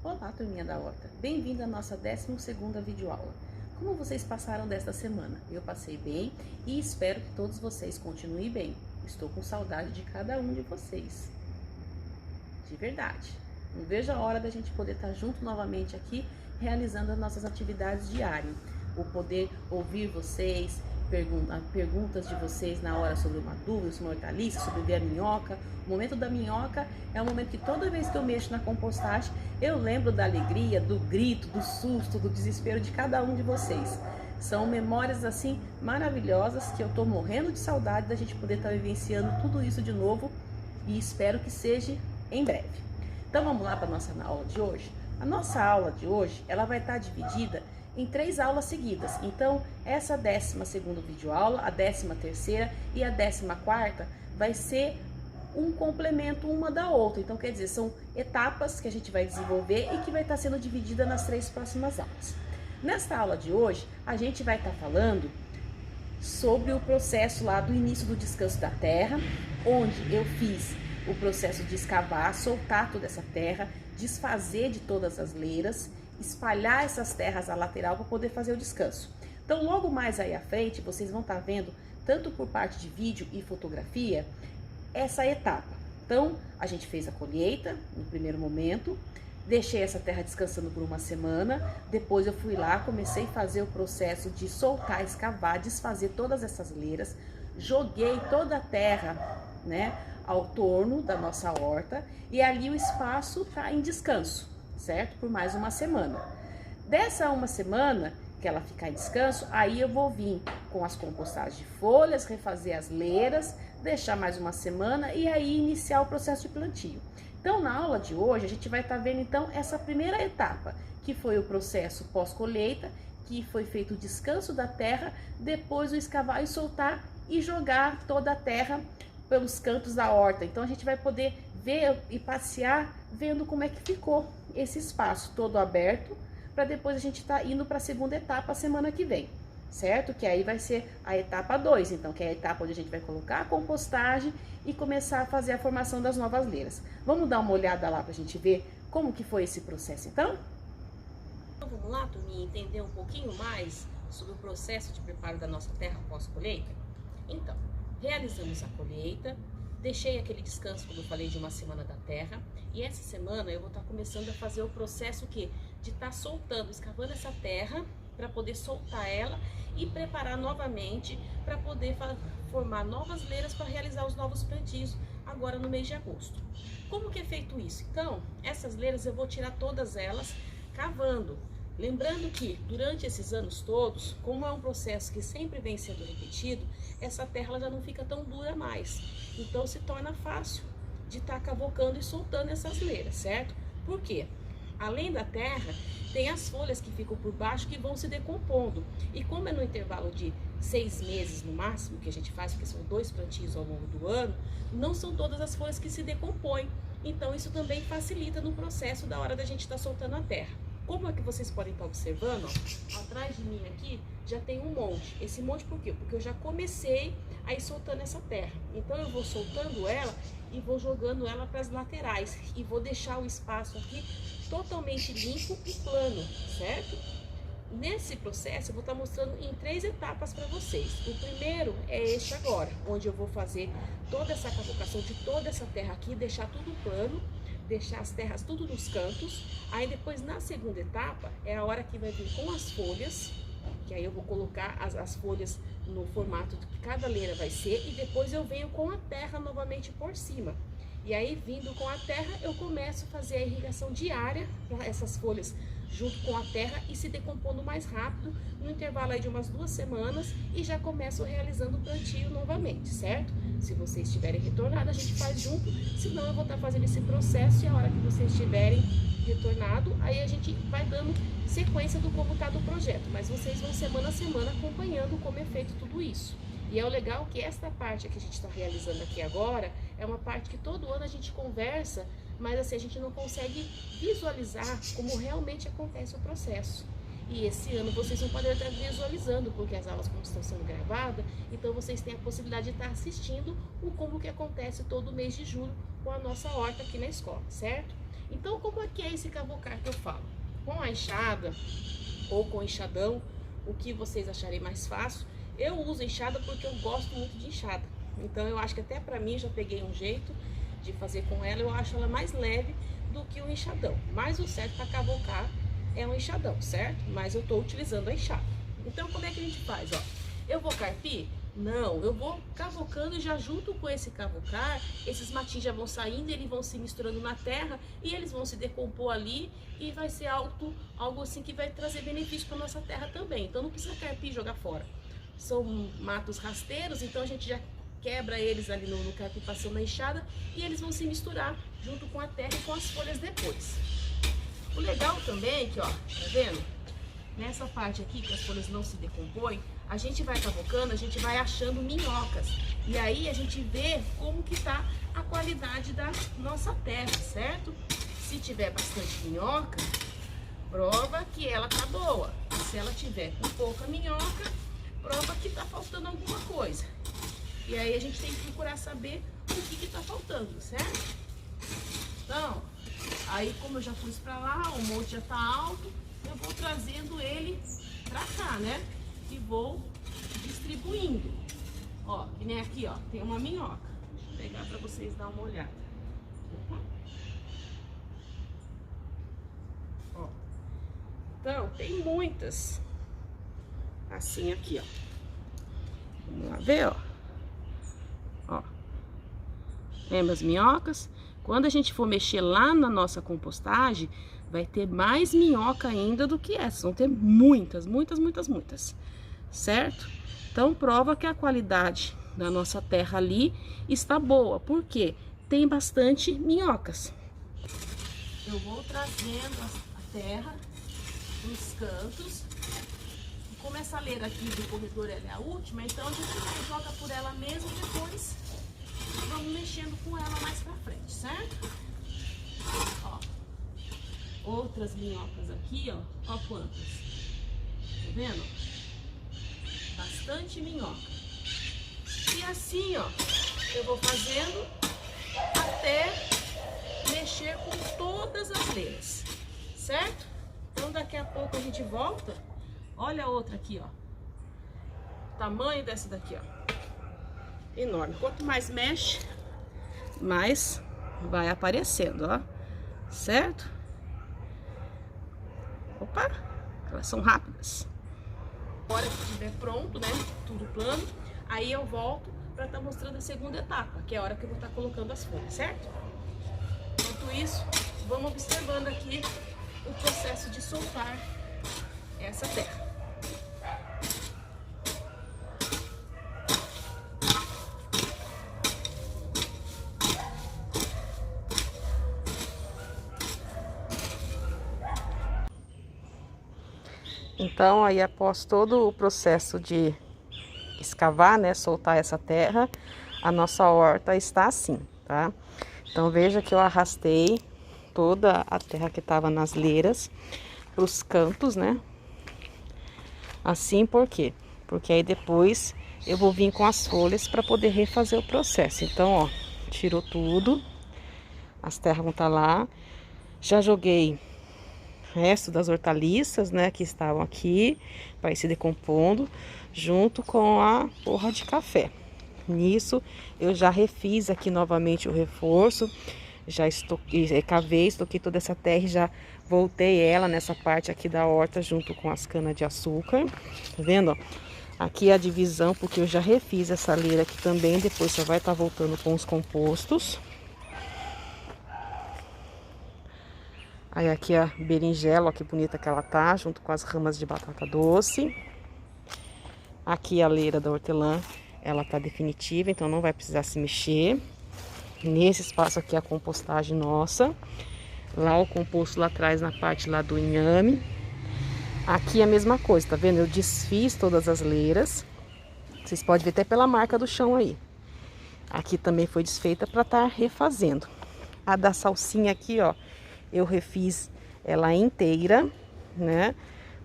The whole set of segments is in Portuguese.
Olá, turminha da horta! Bem-vindo à nossa 12ª videoaula. Como vocês passaram desta semana? Eu passei bem e espero que todos vocês continuem bem. Estou com saudade de cada um de vocês. De verdade. Não vejo a hora da gente poder estar junto novamente aqui, realizando as nossas atividades diárias. O poder ouvir vocês, perguntas de vocês na hora sobre uma dúvida, sobre uma hortaliça, sobre ver a minhoca. O momento da minhoca é um momento que toda vez que eu mexo na compostagem, eu lembro da alegria, do grito, do susto, do desespero de cada um de vocês. São memórias assim maravilhosas que eu tô morrendo de saudade da gente poder estar vivenciando tudo isso de novo e espero que seja em breve. Então vamos lá para a nossa aula de hoje. A nossa aula de hoje, ela vai estar dividida em 3 aulas seguidas. Então, essa 12ª videoaula, a 13ª e a 14ª vai ser um complemento uma da outra. Então, quer dizer, são etapas que a gente vai desenvolver e que vai estar sendo dividida nas 3 próximas aulas. Nesta aula de hoje, a gente vai estar falando sobre o processo lá do início do descanso da terra, onde eu fiz o processo de escavar, soltar toda essa terra, desfazer de todas as leiras, espalhar essas terras à lateral para poder fazer o descanso. Então, logo mais aí à frente, vocês vão estar vendo, tanto por parte de vídeo e fotografia, essa etapa. Então, a gente fez a colheita no primeiro momento, deixei essa terra descansando por uma semana, depois eu fui lá, comecei a fazer o processo de soltar, escavar, desfazer todas essas leiras, joguei toda a terra, né, ao torno da nossa horta e ali o espaço está em descanso, certo? Por mais uma semana. Dessa uma semana que ela ficar em descanso, aí eu vou vir com as compostagens de folhas, refazer as leiras, deixar mais uma semana e aí iniciar o processo de plantio. Então, na aula de hoje, a gente vai estar vendo então essa primeira etapa, que foi o processo pós-colheita, que foi feito o descanso da terra, depois o escavar e soltar e jogar toda a terra pelos cantos da horta. Então a gente vai poder ver e passear vendo como é que ficou esse espaço todo aberto, para depois a gente estar indo para a segunda etapa a semana que vem, certo? Que aí vai ser a etapa 2, então, que é a etapa onde a gente vai colocar a compostagem e começar a fazer a formação das novas leiras. Vamos dar uma olhada lá para a gente ver como que foi esse processo, então? Então vamos lá, turminha, entender um pouquinho mais sobre o processo de preparo da nossa terra pós-colheita? Então, realizamos a colheita, deixei aquele descanso, como eu falei, de uma semana da terra, e essa semana eu vou estar começando a fazer o processo de estar soltando, escavando essa terra para poder soltar ela e preparar novamente para poder formar novas leiras para realizar os novos plantios agora no mês de agosto. Como que é feito isso? Então, essas leiras eu vou tirar todas elas cavando. Lembrando que durante esses anos todos, como é um processo que sempre vem sendo repetido, essa terra ela já não fica tão dura mais. Então se torna fácil de estar cavocando e soltando essas leiras, certo? Por quê? Além da terra, tem as folhas que ficam por baixo que vão se decompondo. E como é no intervalo de 6 meses no máximo que a gente faz, porque são 2 plantios ao longo do ano, não são todas as folhas que se decompõem. Então isso também facilita no processo da hora da gente estar soltando a terra. Como é que vocês podem estar observando, ó, atrás de mim aqui já tem um monte. Esse monte por quê? Porque eu já comecei a ir soltando essa terra. Então eu vou soltando ela e vou jogando ela para as laterais. E vou deixar o espaço aqui totalmente limpo e plano, certo? Nesse processo eu vou estar mostrando em 3 etapas para vocês. O primeiro é este agora, onde eu vou fazer toda essa cavocação de toda essa terra aqui, deixar tudo plano, deixar as terras tudo nos cantos. Aí depois na segunda etapa é a hora que vai vir com as folhas, que aí eu vou colocar as folhas no formato que cada leira vai ser, e depois eu venho com a terra novamente por cima. E aí vindo com a terra eu começo a fazer a irrigação diária para essas folhas junto com a terra e se decompondo mais rápido, no intervalo aí de umas 2 semanas, e já começo realizando o plantio novamente, certo? Se vocês estiverem retornado, a gente faz junto, senão eu vou estar fazendo esse processo e a hora que vocês estiverem retornado, aí a gente vai dando sequência do como está do projeto, mas vocês vão semana a semana acompanhando como é feito tudo isso. E é o legal que esta parte que a gente está realizando aqui agora é uma parte que todo ano a gente conversa, mas assim a gente não consegue visualizar como realmente acontece o processo. E esse ano vocês vão poder estar visualizando, porque as aulas como estão sendo gravadas, então vocês têm a possibilidade de estar assistindo o como que acontece todo mês de julho com a nossa horta aqui na escola, certo? Então, como é que é esse cavocar que eu falo? Com a enxada ou com enxadão, o que vocês acharem mais fácil. Eu uso enxada porque eu gosto muito de enxada. Então, eu acho que até pra mim já peguei um jeito de fazer com ela. Eu acho ela mais leve do que o enxadão. Mas o certo para cavocar é um enxadão, certo? Mas eu tô utilizando a enxada. Então, como é que a gente faz, ó? Eu vou carpir? Não, eu vou cavocando e já junto com esse cavocar, esses matinhos já vão saindo, eles vão se misturando na terra e eles vão se decompor ali e vai ser algo assim que vai trazer benefício para nossa terra também. Então não precisa carpir e jogar fora. São matos rasteiros, então a gente já quebra eles ali no carpir passando na enxada e eles vão se misturar junto com a terra e com as folhas depois. O legal também é que, ó, tá vendo? Nessa parte aqui que as folhas não se decompõem, a gente vai cavocando, a gente vai achando minhocas. E aí a gente vê como que tá a qualidade da nossa terra, certo? Se tiver bastante minhoca, prova que ela tá boa. Se ela tiver com pouca minhoca, prova que tá faltando alguma coisa. E aí a gente tem que procurar saber o que tá faltando, certo? Então, aí como eu já pus pra lá, o monte já tá alto, eu vou trazendo ele pra cá, né? E vou distribuindo. Ó, que nem aqui, ó, tem uma minhoca. Vou pegar pra vocês dar uma olhada. Ó. Então, tem muitas. Assim aqui, ó. Vamos lá ver, ó. Ó. Lembra as minhocas? Quando a gente for mexer lá na nossa compostagem, vai ter mais minhoca ainda do que essa. Vão ter muitas, muitas, muitas, muitas. Certo? Então, prova que a qualidade da nossa terra ali está boa. Por quê? Tem bastante minhocas. Eu vou trazendo a terra nos cantos. E como essa leira aqui do corredor ela é a última, então a gente joga por ela mesmo e depois vamos mexendo com ela mais pra frente, certo? Ó. Outras minhocas aqui, ó. Ó quantas. Tá vendo? Bastante minhoca. E assim, ó, eu vou fazendo até mexer com todas as leiras, certo? Então daqui a pouco a gente volta. Olha a outra aqui, ó. O tamanho dessa daqui, ó. Enorme. Quanto mais mexe, mais vai aparecendo, ó. Certo? Opa, elas são rápidas. Agora que estiver pronto, né, tudo plano, aí eu volto para estar mostrando a segunda etapa, que é a hora que eu vou estar colocando as folhas, certo? Enquanto isso, vamos observando aqui o processo de soltar essa terra. Então, aí após todo o processo de escavar, né, soltar essa terra, a nossa horta está assim, tá? Então, veja que eu arrastei toda a terra que estava nas leiras para os cantos, né? Assim, por quê? Porque aí depois eu vou vir com as folhas para poder refazer o processo. Então, ó, tirou tudo, as terras vão estar lá. Já joguei resto das hortaliças, né, que estavam aqui, para ir se decompondo, junto com a porra de café. Nisso, eu já refiz aqui novamente o reforço, já cavei, estoquei toda essa terra e já voltei ela nessa parte aqui da horta, junto com as canas de açúcar. Tá vendo, ó? Aqui é a divisão, porque eu já refiz essa leira aqui também, depois só vai estar voltando com os compostos. Aí aqui a berinjela, ó, que bonita que ela tá, junto com as ramas de batata doce. Aqui a leira da hortelã, ela tá definitiva, então não vai precisar se mexer. Nesse espaço aqui a compostagem nossa. Lá o composto lá atrás, na parte lá do inhame. Aqui a mesma coisa, tá vendo? Eu desfiz todas as leiras. Vocês podem ver até pela marca do chão aí. Aqui também foi desfeita para estar refazendo. A da salsinha aqui, ó. Eu refiz ela inteira, né?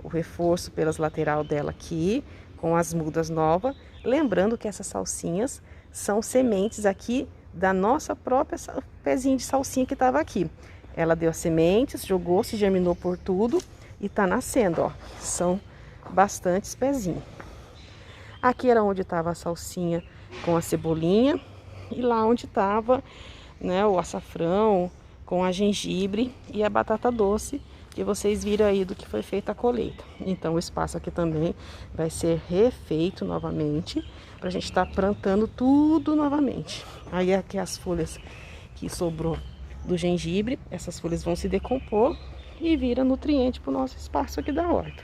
O reforço pelas lateral dela aqui, com as mudas novas. Lembrando que essas salsinhas são sementes aqui da nossa própria pezinho de salsinha que estava aqui. ela deu as sementes, jogou, se germinou por tudo e tá nascendo, ó. São bastantes pezinhos. Aqui era onde estava a salsinha com a cebolinha e lá onde estava, né, o açafrão com a gengibre e a batata doce, que vocês viram aí do que foi feita a colheita. Então o espaço aqui também vai ser refeito novamente, pra gente estar plantando tudo novamente. Aí aqui as folhas que sobrou do gengibre, essas folhas vão se decompor e vira nutriente para o nosso espaço aqui da horta.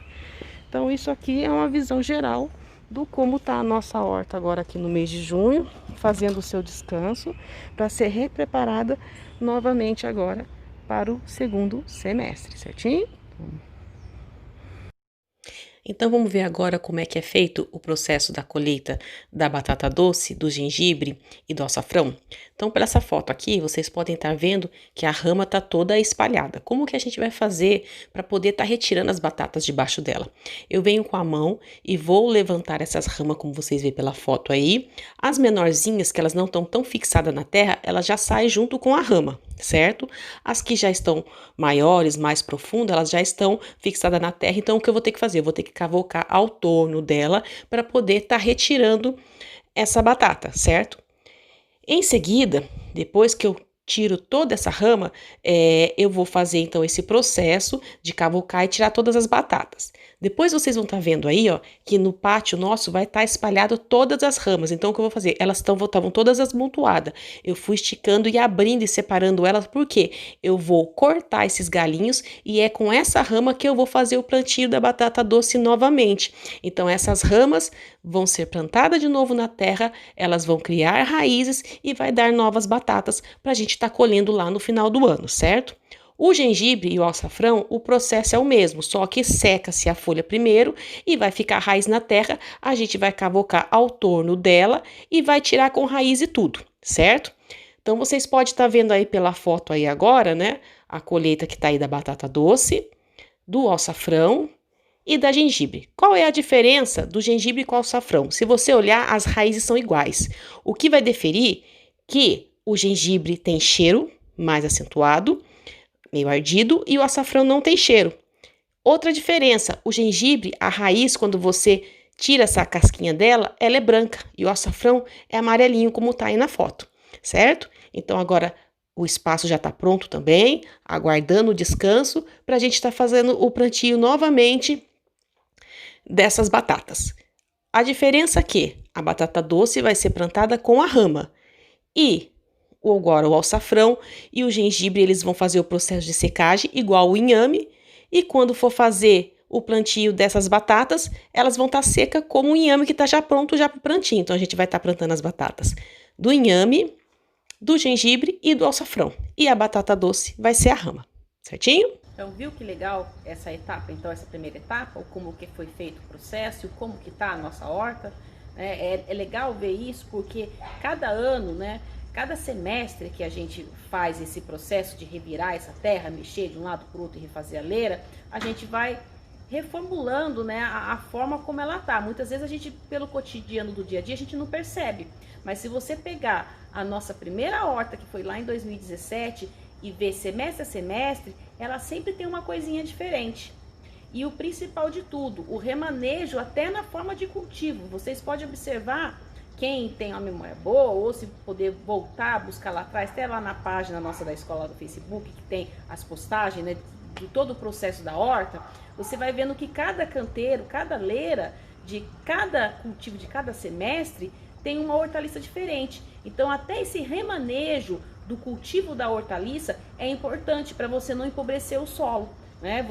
Então isso aqui é uma visão geral do como está a nossa horta agora aqui no mês de junho, fazendo o seu descanso para ser repreparada novamente agora para o segundo semestre, certinho? Então vamos ver agora como é que é feito o processo da colheita da batata doce, do gengibre e do açafrão. Então, por essa foto aqui, vocês podem estar vendo que a rama está toda espalhada. Como que a gente vai fazer para poder estar retirando as batatas debaixo dela? Eu venho com a mão e vou levantar essas ramas, como vocês veem pela foto aí. As menorzinhas, que elas não estão tão fixadas na terra, elas já saem junto com a rama, certo? As que já estão maiores, mais profundas, elas já estão fixadas na terra. Então, o que eu vou ter que fazer? Eu vou ter que cavocar ao torno dela para poder estar retirando essa batata, certo? Em seguida, depois que eu tiro toda essa rama, eu vou fazer então esse processo de cavocar e tirar todas as batatas. Depois vocês vão estar vendo aí, ó, que no pátio nosso vai estar espalhado todas as ramas. Então o que eu vou fazer? Elas estavam todas amontoadas. Eu fui esticando e abrindo e separando elas, porque eu vou cortar esses galinhos e é com essa rama que eu vou fazer o plantio da batata doce novamente. Então essas ramas vão ser plantadas de novo na terra, elas vão criar raízes e vai dar novas batatas para a gente estar colhendo lá no final do ano, certo? O gengibre e o açafrão, o processo é o mesmo, só que seca-se a folha primeiro e vai ficar raiz na terra, a gente vai cavocar ao torno dela e vai tirar com raiz e tudo, certo? Então vocês podem estar vendo aí pela foto aí agora, né, a colheita que tá aí da batata doce, do açafrão e da gengibre. Qual é a diferença do gengibre com o açafrão? Se você olhar, as raízes são iguais. O que vai definir que o gengibre tem cheiro mais acentuado, meio ardido, e o açafrão não tem cheiro. Outra diferença, o gengibre, a raiz, quando você tira essa casquinha dela, ela é branca, e o açafrão é amarelinho, como tá aí na foto, certo? Então agora o espaço já está pronto também, aguardando o descanso, para a gente estar fazendo o plantio novamente dessas batatas. A diferença é que a batata doce vai ser plantada com a rama, e agora o açafrão e o gengibre, eles vão fazer o processo de secagem igual o inhame, e quando for fazer o plantio dessas batatas, elas vão estar secas como o inhame que está já pronto já para o plantio. Então a gente vai estar plantando as batatas do inhame, do gengibre e do açafrão, e a batata doce vai ser a rama, certinho? Então, viu que legal essa etapa, então essa primeira etapa, ou como que foi feito o processo, como que tá a nossa horta, né? É legal ver isso, porque cada ano, né, cada semestre que a gente faz esse processo de revirar essa terra, mexer de um lado para o outro e refazer a leira, a gente vai reformulando, né, a forma como ela tá. Muitas vezes a gente, pelo cotidiano do dia a dia, a gente não percebe. Mas se você pegar a nossa primeira horta, que foi lá em 2017, e ver semestre a semestre, ela sempre tem uma coisinha diferente. E o principal de tudo, o remanejo até na forma de cultivo. Vocês podem observar, quem tem uma memória boa, ou se poder voltar, buscar lá atrás, até lá na página nossa da escola do Facebook, que tem as postagens, né, de todo o processo da horta, você vai vendo que cada canteiro, cada leira, de cada cultivo, de cada semestre, tem uma hortaliça diferente. Então até esse remanejo do cultivo da hortaliça é importante para você não empobrecer o solo, né?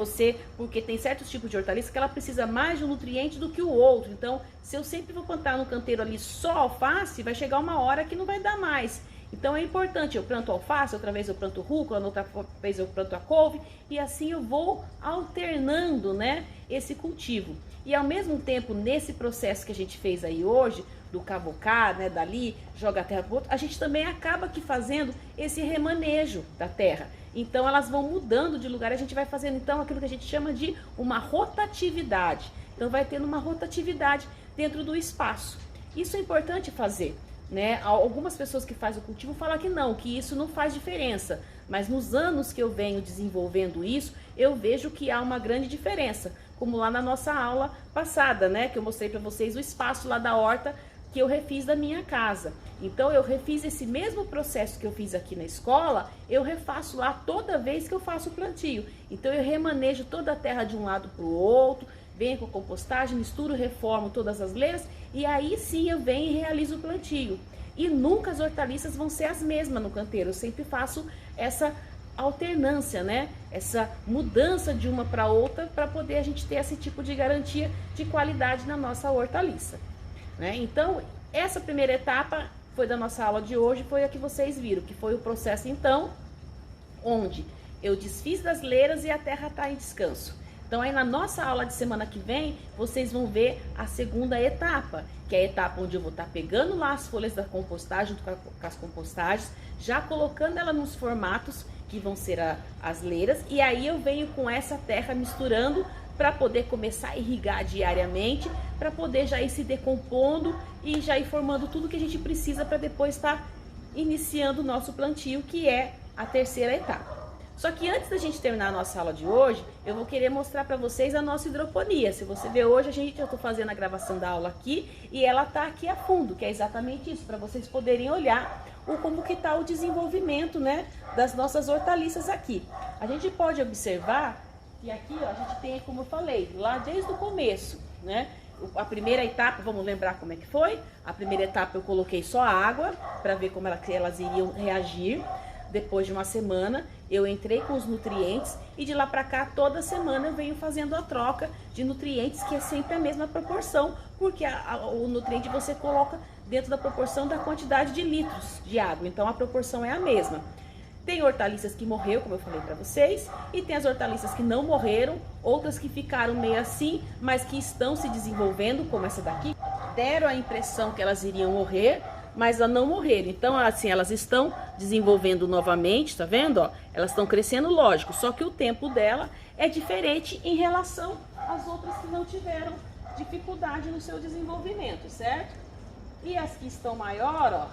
Porque tem certos tipos de hortaliça que ela precisa mais de um nutriente do que o outro. Então, se eu sempre vou plantar no canteiro ali só alface, vai chegar uma hora que não vai dar mais. Então é importante, eu planto alface, outra vez eu planto rúcula, outra vez eu planto a couve, e assim eu vou alternando, né, esse cultivo. E ao mesmo tempo, nesse processo que a gente fez aí hoje, do cavocar, né, dali, joga a terra pro outro, a gente também acaba aqui fazendo esse remanejo da terra. Então elas vão mudando de lugar, a gente vai fazendo então aquilo que a gente chama de uma rotatividade. Então vai tendo uma rotatividade dentro do espaço. Isso é importante fazer, né? Algumas pessoas que fazem o cultivo falam que não, que isso não faz diferença. Mas nos anos que eu venho desenvolvendo isso, eu vejo que há uma grande diferença. Como lá na nossa aula passada, né? Que eu mostrei para vocês o espaço lá da horta que eu refiz da minha casa. Então eu refiz esse mesmo processo que eu fiz aqui na escola, eu refaço lá toda vez que eu faço o plantio. Então eu remanejo toda a terra de um lado para o outro, venho com compostagem, misturo, reformo todas as leiras e aí sim eu venho e realizo o plantio. E nunca as hortaliças vão ser as mesmas no canteiro, eu sempre faço essa alternância, né? Essa mudança de uma para outra para poder a gente ter esse tipo de garantia de qualidade na nossa hortaliça, né? Então, essa primeira etapa foi da nossa aula de hoje, foi a que vocês viram, que foi o processo então, onde eu desfiz das leiras e a terra está em descanso. Então aí na nossa aula de semana que vem, vocês vão ver a segunda etapa, que é a etapa onde eu vou estar pegando lá as folhas da compostagem, junto com as compostagens, já colocando ela nos formatos que vão ser as leiras, e aí eu venho com essa terra misturando para poder começar a irrigar diariamente, para poder já ir se decompondo e já ir formando tudo que a gente precisa para depois estar iniciando o nosso plantio, que é a terceira etapa. Só que antes da gente terminar a nossa aula de hoje, eu vou querer mostrar para vocês a nossa hidroponia. Se você ver hoje, eu estou fazendo a gravação da aula aqui e ela está aqui a fundo, que é exatamente isso, para vocês poderem olhar como que está o desenvolvimento, né, das nossas hortaliças aqui. A gente pode observar que aqui, ó, a gente tem, como eu falei, lá desde o começo, né? A primeira etapa, vamos lembrar como é que foi? A primeira etapa eu coloquei só água para ver como elas iriam reagir. Depois de uma semana, eu entrei com os nutrientes e de lá para cá, toda semana eu venho fazendo a troca de nutrientes, que é sempre a mesma proporção, porque o nutriente você coloca dentro da proporção da quantidade de litros de água, então a proporção é a mesma. Tem hortaliças que morreu, como eu falei para vocês, e tem as hortaliças que não morreram, outras que ficaram meio assim, mas que estão se desenvolvendo, como essa daqui. Deram a impressão que elas iriam morrer, mas elas não morreram. Então, assim, elas estão desenvolvendo novamente, tá vendo? Ó, elas estão crescendo, lógico, só que o tempo dela é diferente em relação às outras que não tiveram dificuldade no seu desenvolvimento, certo? E as que estão maior, ó,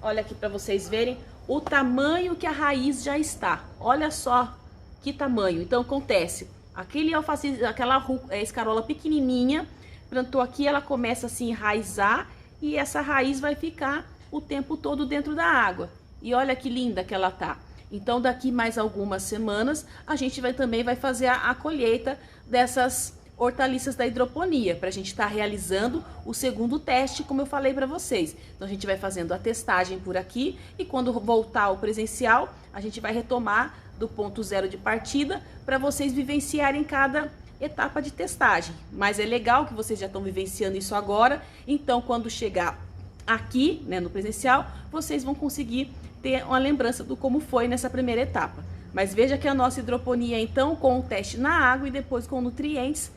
olha aqui para vocês verem o tamanho que a raiz já está. Olha só que tamanho. Então acontece, aquele alface, aquela escarola pequenininha, plantou aqui, ela começa assim a enraizar e essa raiz vai ficar o tempo todo dentro da água. E olha que linda que ela tá. Então daqui mais algumas semanas a gente também vai fazer a colheita dessas hortaliças da hidroponia, para a gente estar realizando o segundo teste, como eu falei para vocês. Então a gente vai fazendo a testagem por aqui e quando voltar ao presencial, a gente vai retomar do ponto zero de partida para vocês vivenciarem cada etapa de testagem. Mas é legal que vocês já estão vivenciando isso agora, então quando chegar aqui, né, no presencial, vocês vão conseguir ter uma lembrança do como foi nessa primeira etapa. Mas veja que a nossa hidroponia, então, com o teste na água e depois com nutrientes,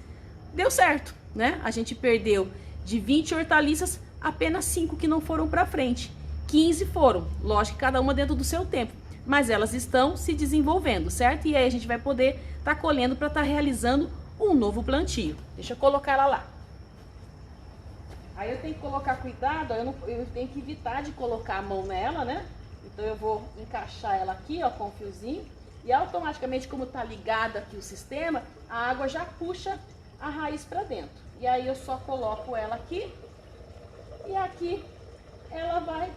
deu certo, né? A gente perdeu de 20 hortaliças, apenas 5 que não foram para frente. 15 foram, lógico que cada uma dentro do seu tempo, mas elas estão se desenvolvendo, certo? E aí a gente vai poder estar colhendo para estar realizando um novo plantio. Deixa eu colocar ela lá. Aí eu tenho que colocar cuidado, ó, eu tenho que evitar de colocar a mão nela, né? Então eu vou encaixar ela aqui, ó, com o fiozinho. E automaticamente, como tá ligado aqui o sistema, a água já puxa a raiz para dentro. E aí eu só coloco ela aqui e aqui ela vai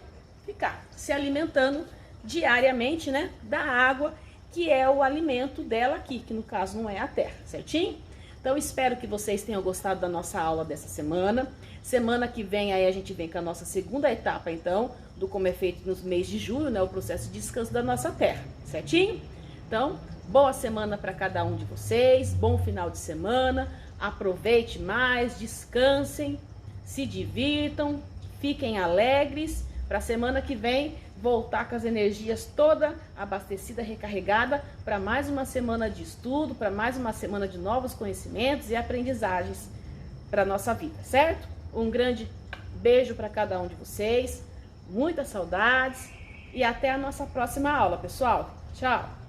ficar se alimentando diariamente, né, da água, que é o alimento dela aqui, que no caso não é a terra, certinho? Então espero que vocês tenham gostado da nossa aula dessa semana. Semana que vem aí a gente vem com a nossa segunda etapa, então, do como é feito nos meses de julho, né, o processo de descanso da nossa terra, certinho? Então, boa semana para cada um de vocês, bom final de semana. Aproveite mais, descansem, se divirtam, fiquem alegres, para a semana que vem voltar com as energias toda abastecida, recarregada, para mais uma semana de estudo, para mais uma semana de novos conhecimentos e aprendizagens para a nossa vida, certo? Um grande beijo para cada um de vocês, muitas saudades e até a nossa próxima aula, pessoal. Tchau!